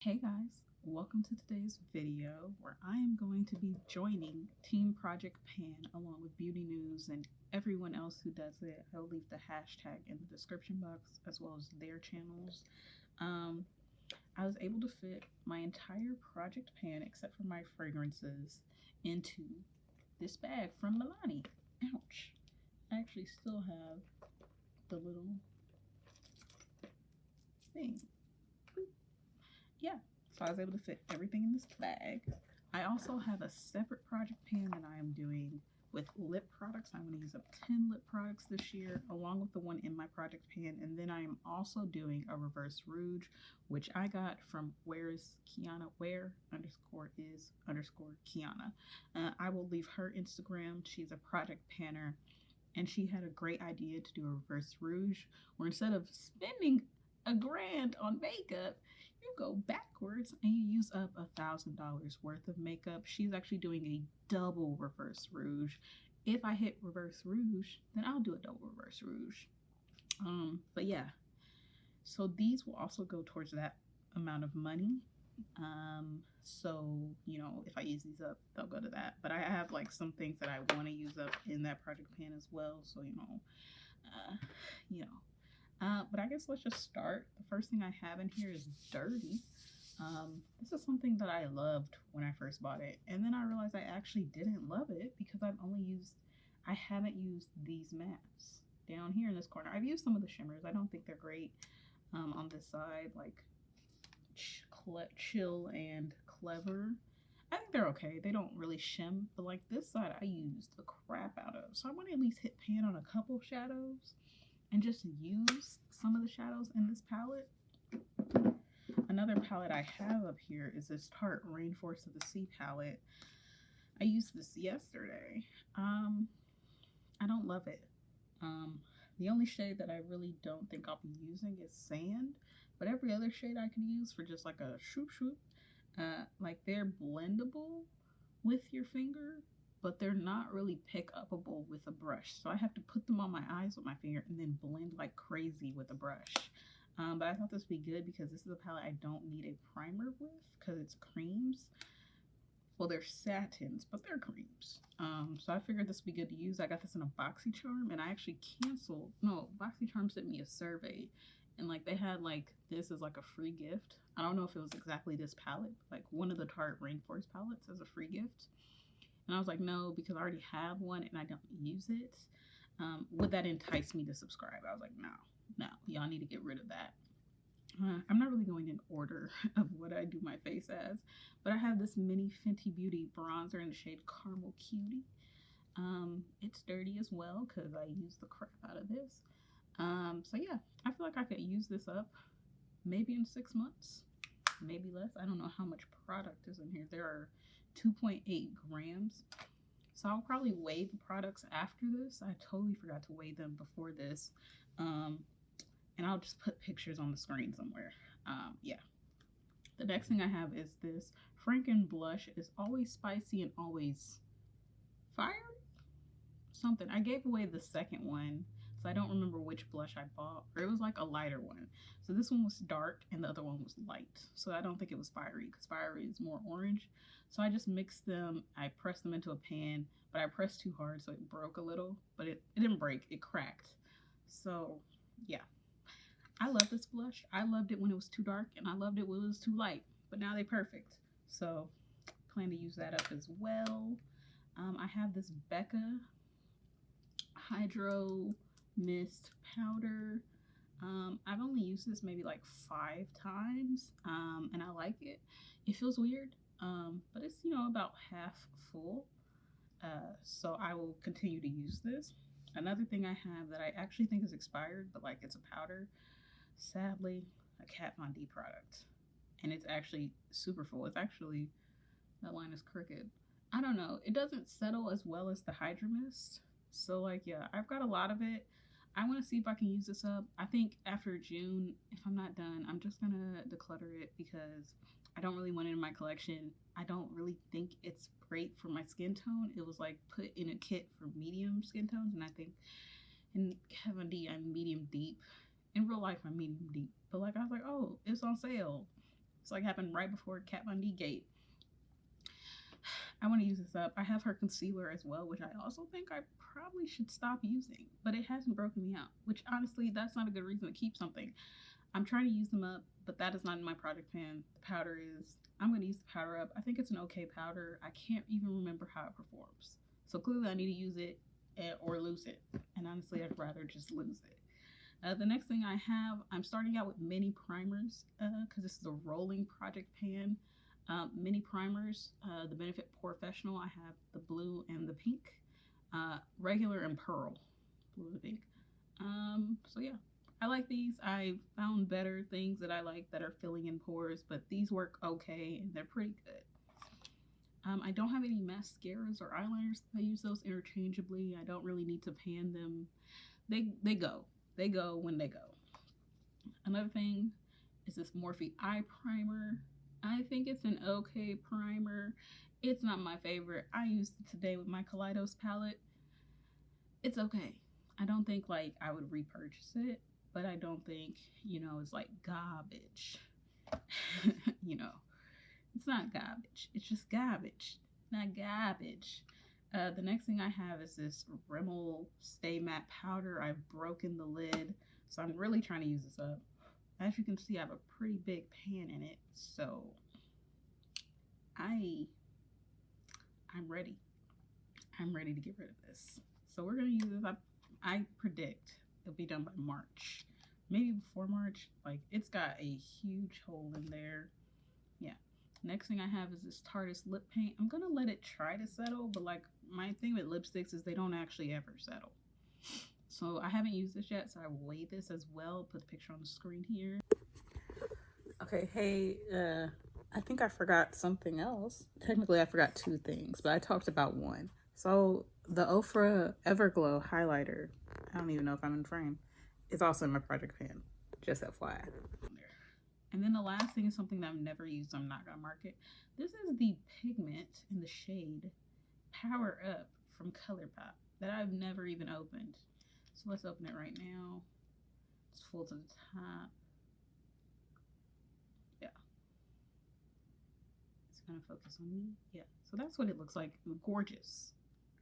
Hey guys, welcome to today's video where I am going to be joining Team Project Pan along with Beauty News and everyone else who does it. I'll leave the hashtag in the description box as well as their channels. I was able to fit my entire project pan except for my fragrances into this bag from Milani. Ouch. I actually still have the little thing. Yeah, so I was able to fit everything in this bag. I also have a separate project pan that I am doing with lip products. I'm going to use up 10 lip products this year along with the one in my project pan, and then I am also doing a reverse rouge, which I got from where is Kiana, where underscore is underscore Kiana. I will leave her Instagram. She's a project panner, and she had a great idea to do a reverse rouge where instead of spending $1,000 on makeup, you go backwards and you use up $1,000 worth of makeup. She's actually doing a double reverse rouge. If I hit reverse rouge, then I'll do a double reverse rouge. But yeah, so these will also go towards that amount of money. So if I use these up, they'll go to that. But I have like some things that I want to use up in that project pan as well. So but I guess let's just start. The first thing I have in here is Dirty. This is something that I loved when I first bought it, and then I realized I actually didn't love it because I haven't used these mattes down here in this corner. I've used some of the shimmers. I don't think they're great on this side, like Chill and Clever. I think they're okay. They don't really shim, but like this side I used the crap out of. So I want to at least hit pan on a couple shadows and just use some of the shadows in this palette. Another palette I have up here is this Tarte Rainforest of the Sea palette. I used this yesterday. I don't love it. The only shade that I really don't think I'll be using is Sand, but every other shade I could use for just like a shoop shoop. Like they're blendable with your finger, but they're not really pick upable with a brush. So I have to put them on my eyes with my finger and then blend like crazy with a brush. But I thought this would be good because this is a palette I don't need a primer with because it's creams. Well, they're satins, but they're creams. So I figured this would be good to use. I got this in a BoxyCharm, and I actually BoxyCharm sent me a survey, and like they had like this as like a free gift. I don't know if it was exactly this palette, but like one of the Tarte Rainforest palettes as a free gift. And I was like, no, because I already have one and I don't use it. Would that entice me to subscribe? I was like, no, y'all need to get rid of that. I'm not really going in order of what I do my face as, but I have this mini Fenty Beauty bronzer in the shade Caramel Cutie. It's dirty as well because I used the crap out of this. So yeah, I feel like I could use this up maybe in 6 months, maybe less. I don't know how much product is in here. There are 2.8 grams. So I'll probably weigh the products after this. I totally forgot to weigh them before this. And I'll just put pictures on the screen somewhere. Yeah. The next thing I have is this Franken blush. It's always spicy and always fiery. Something. I gave away the second one, so I don't remember which blush I bought. Or it was like a lighter one. So this one was dark and the other one was light. So I don't think it was fiery because fiery is more orange. So I just mixed them. I pressed them into a pan, but I pressed too hard so it broke a little. But it didn't break. It cracked. So yeah. I love this blush. I loved it when it was too dark, and I loved it when it was too light. But now they're perfect. So plan to use that up as well. I have this Becca Hydro Mist Powder. I've only used this maybe like 5 times, and I like it. It feels weird, but it's about half full. So I will continue to use this. Another thing I have that I actually think is expired, but like it's a powder. Sadly, a Kat Von D product, and it's actually super full. It's actually, that line is crooked. I don't know. It doesn't settle as well as the Hydro Mist. So like, yeah, I've got a lot of it. I want to see if I can use this up. I think after June, if I'm not done, I'm just gonna declutter it because I don't really want it in my collection. I don't really think it's great for my skin tone. It was like put in a kit for medium skin tones, and I think in Kat Von D, I'm medium deep. In real life, I'm medium deep. But like, I was like, oh, it's on sale. It's like happened right before Kat Von D Gate. I want to use this up. I have her concealer as well, which I also think I probably should stop using, but it hasn't broken me out, which honestly, that's not a good reason to keep something. I'm trying to use them up, but that is not in my project pan. The powder is. I'm going to use the powder up. I think it's an okay powder. I can't even remember how it performs. So clearly I need to use it or lose it. And honestly, I'd rather just lose it. The next thing I have, I'm starting out with mini primers because this is a rolling project pan. Mini primers, the Benefit Professional, I have the blue and the pink. Regular and pearl, blue and pink. So yeah. I like these. I found better things that I like that are filling in pores, but these work okay and they're pretty good. I don't have any mascaras or eyeliners. I use those interchangeably. I don't really need to pan them. They go. They go when they go. Another thing is this Morphe eye primer. I think it's an okay primer. It's not my favorite. I used it today with my Kaleidos palette. It's okay. I don't think like I would repurchase it. But I don't think, you know, it's like garbage. You know, it's not garbage. It's just garbage, not garbage. The next thing I have is this Rimmel Stay Matte Powder. I've broken the lid, so I'm really trying to use this up. As you can see, I have a pretty big pan in it, so I'm ready. I'm ready to get rid of this. So we're gonna use this. I predict it'll be done by March, maybe before March. Like, it's got a huge hole in there. Yeah. Next thing I have is this Tarte's lip paint. I'm gonna let it try to settle, but like my thing with lipsticks is they don't actually ever settle. So I haven't used this yet, so I will weigh this as well. Put the picture on the screen here. Okay, hey, I think I forgot something else. Technically I forgot two things, but I talked about one. So the Ofra Everglow highlighter, I don't even know if I'm in frame, it's also in my project pan, just FYI. And then the last thing is something that I've never used, so I'm not gonna mark it. This is the pigment in the shade Power Up from ColourPop that I've never even opened. So let's open it right now. It's full to the top. Yeah. It's gonna focus on me. Yeah. So that's what it looks like. Gorgeous.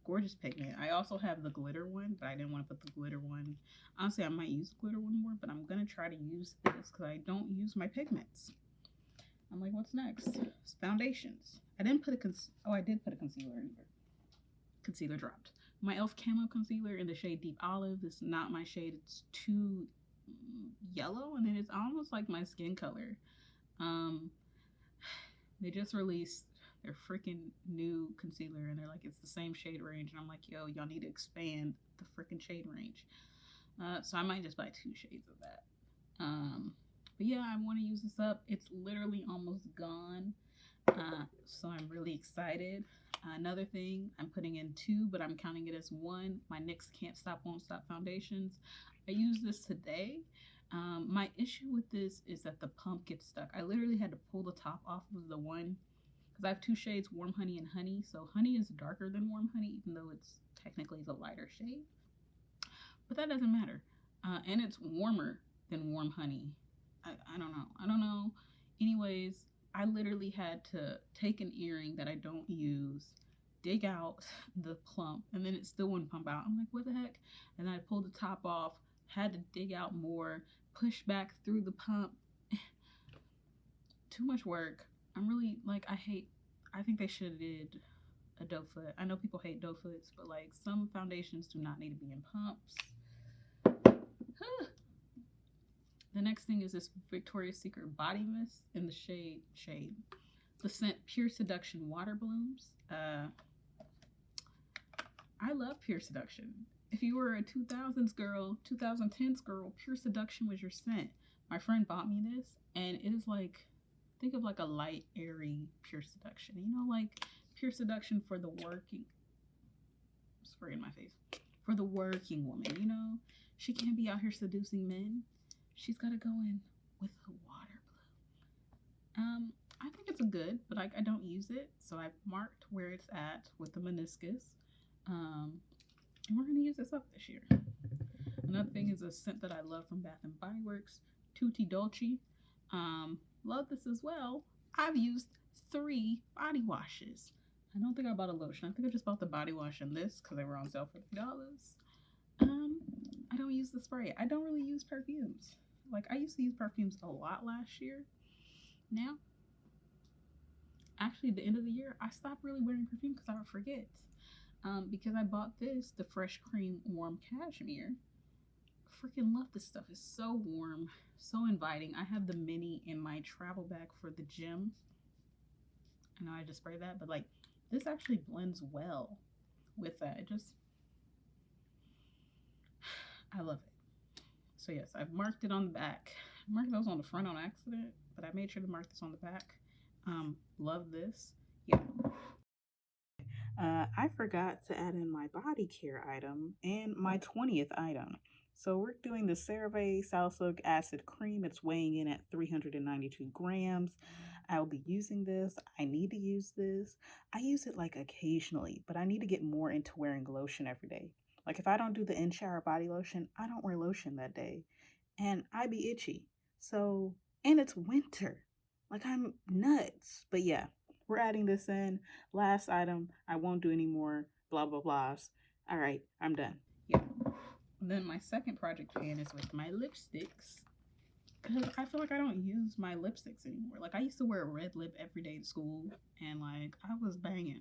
Gorgeous pigment. I also have the glitter one, but I didn't want to put the glitter one. Honestly, I might use the glitter one more, but I'm going to try to use this because I don't use my pigments. I'm like, what's next? It's foundations. I didn't put I did put a concealer in here. Concealer dropped. My e.l.f. Camo Concealer in the shade Deep Olive. It's not my shade. It's too yellow, and then it's almost like my skin color. They just released their freaking new concealer, and they're like, it's the same shade range, and I'm like, yo, y'all need to expand the freaking shade range. So I might just buy 2 shades of that. But yeah, I want to use this up. It's literally almost gone, so I'm really excited. Another thing, I'm putting in 2, but I'm counting it as 1. My NYX Can't Stop Won't Stop foundations. I used this today. My issue with this is that the pump gets stuck. I literally had to pull the top off of the one, because I have 2 shades, Warm Honey and Honey. So Honey is darker than Warm Honey, even though it's technically the lighter shade. But that doesn't matter. And it's warmer than Warm Honey. I don't know. Anyways, I literally had to take an earring that I don't use, dig out the plump, and then it still wouldn't pump out. I'm like, what the heck? And I pulled the top off, had to dig out more, push back through the pump. Too much work. I'm really, like, I think they should have did a doe foot. I know people hate doe foots, but like, some foundations do not need to be in pumps. The next thing is this Victoria's Secret body mist in the shade the scent Pure Seduction Water Blooms. I love Pure Seduction. If you were a 2000s girl, 2010s girl, Pure Seduction was your scent. My friend bought me this, and it is like, think of like a light, airy Pure Seduction. You know, like Pure Seduction for the working, spray in my face, for the working woman, you know? She can't be out here seducing men. She's got to go in with a water blue. I think it's a good, but like, I don't use it. So I've marked where it's at with the meniscus. And we're going to use this up this year. Another thing is a scent that I love from Bath & Body Works, Tutti Dolce. love this as well. I've used 3 body washes. I don't think I bought a lotion. I think I just bought the body wash and this because they were on sale for $3. I don't use the spray. I don't really use perfumes. Like, I used to use perfumes a lot last year. Now, actually, at the end of the year, I stopped really wearing perfume because I would forget. Because I bought this, the Fresh Cream Warm Cashmere. Freaking love this stuff. It's so warm, so inviting. I have the mini in my travel bag for the gym. I know I just sprayed that, but like, this actually blends well with that. It just, I love it. So yes, I've marked it on the back. I marked those on the front on accident, but I made sure to mark this on the back. Love this. Yeah. I forgot to add in my body care item and my 20th item. So we're doing the CeraVe Salicylic Acid Cream. It's weighing in at 392 grams. I will be using this. I need to use this. I use it like occasionally, but I need to get more into wearing lotion every day. Like if I don't do the in-shower body lotion, I don't wear lotion that day. And I be itchy. So, and it's winter. Like I'm nuts. But yeah, we're adding this in. Last item. I won't do any more blah, blah, blahs. All right, I'm done. Yeah. Then my second project pan is with my lipsticks. Because I feel like I don't use my lipsticks anymore. Like I used to wear a red lip every day to school. And like I was banging.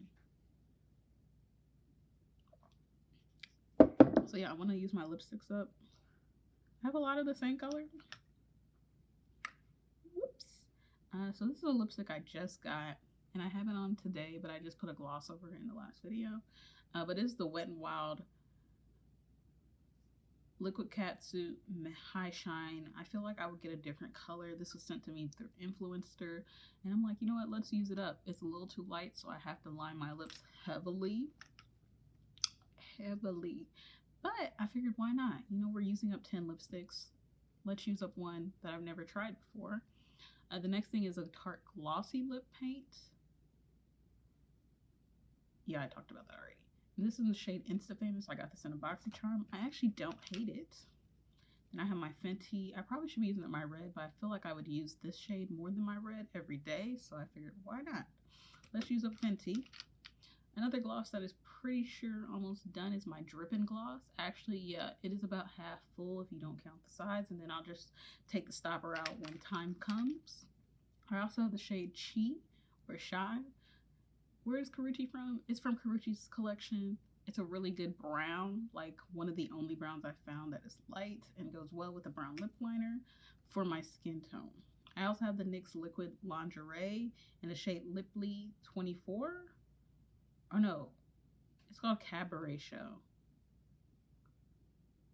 So yeah, I want to use my lipsticks up. I have a lot of the same color. Whoops. So this is a lipstick I just got. And I have it on today, but I just put a gloss over it in the last video. But it's the WetnWild Liquid Catsuit High Shine. I feel like I would get a different color. This was sent to me through Influencer. And I'm like, you know what? Let's use it up. It's a little too light, so I have to line my lips heavily. But I figured, why not? You know, we're using up 10 lipsticks. Let's use up one that I've never tried before. The next thing is a Tarte Glossy Lip Paint. Yeah, I talked about that already. And this is the shade Insta Famous. I got this in a BoxyCharm. I actually don't hate it. And I have my Fenty. I probably should be using my red, but I feel like I would use this shade more than my red every day. So I figured, why not? Let's use up Fenty. Another gloss that is pretty sure almost done is my Drippin' Gloss. Actually, yeah, it is about half full if you don't count the sides. And then I'll just take the stopper out when time comes. I also have the shade Chi or Shy. Where is Karrueche from? It's from Karrueche's collection. It's a really good brown, like one of the only browns I found that is light and goes well with a brown lip liner for my skin tone. I also have the NYX Liquid Lingerie in the shade Liply 24. Oh no, it's called Cabaret Show.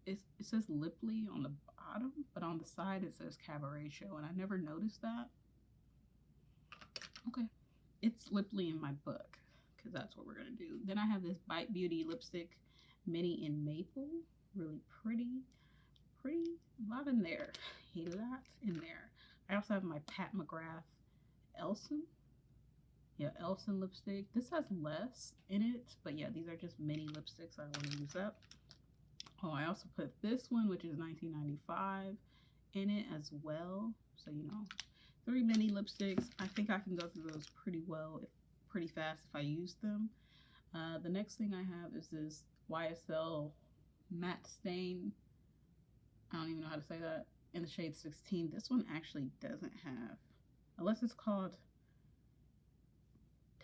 It says Liply on the bottom, but on the side it says Cabaret Show, and I never noticed that. Okay. It's Liply in my book because that's what we're going to do. Then I have this Bite Beauty lipstick mini in maple. Really pretty. A lot in there. A lot in there. I also have my Pat McGrath Elson. Yeah, Elson lipstick. This has less in it, but yeah, these are just mini lipsticks I want to use up. Oh, I also put this one, which is $19.95 in it as well. So, you know, 3 mini lipsticks. I think I can go through those pretty fast if I use them. The next thing I have is this YSL Matte Stain. I don't even know how to say that. In the shade 16. This one actually doesn't have, unless it's called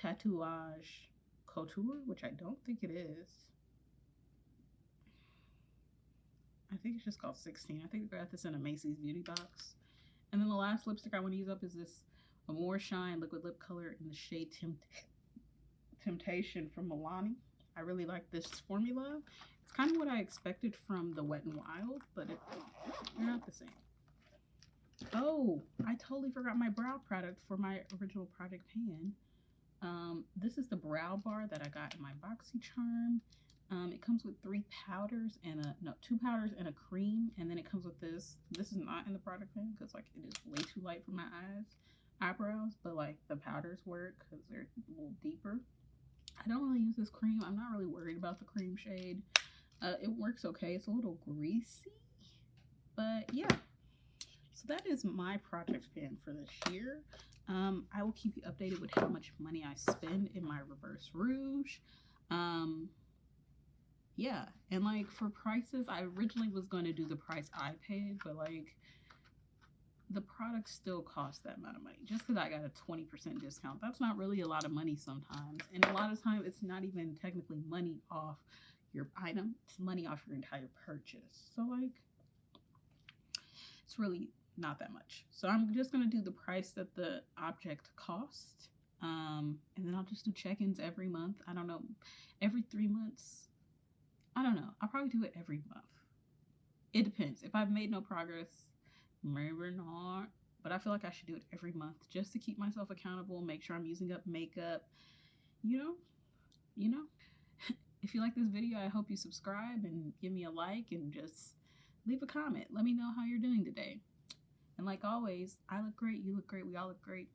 Tatouage Couture, which I don't think it is. I think it's just called 16. I think I got this in a Macy's beauty box. And then the last lipstick I want to use up is this Amore Shine liquid lip color in the shade Temptation from Milani. I really like this formula. It's kind of what I expected from the WetnWild, but they're not the same. Oh, I totally forgot my brow product for my original project pan. This is the brow bar that I got in my BoxyCharm. It comes with 2 powders and a cream, and then it comes with this. This is not in the product pan because like it is way too light for my eyebrows, but like the powders work because they're a little deeper. I don't really use this cream. I'm not really worried about the cream shade. It works okay. It's a little greasy, but yeah. So that is my project pan for this year. I will keep you updated with how much money I spend in my reverse rouge. Yeah, and like for prices, I originally was going to do the price I paid, but like the product still costs that amount of money. Just because I got a 20% discount, that's not really a lot of money sometimes. And a lot of times it's not even technically money off your item, it's money off your entire purchase. So like, it's really not that much. So I'm just going to do the price that the object cost. And then I'll just do check-ins every month. I don't know, every 3 months. I don't know. I'll probably do it every month. It depends. If I've made no progress, maybe not. But I feel like I should do it every month just to keep myself accountable, make sure I'm using up makeup. You know. If you like this video, I hope you subscribe and give me a like and just leave a comment. Let me know how you're doing today. And like always, I look great, you look great, we all look great.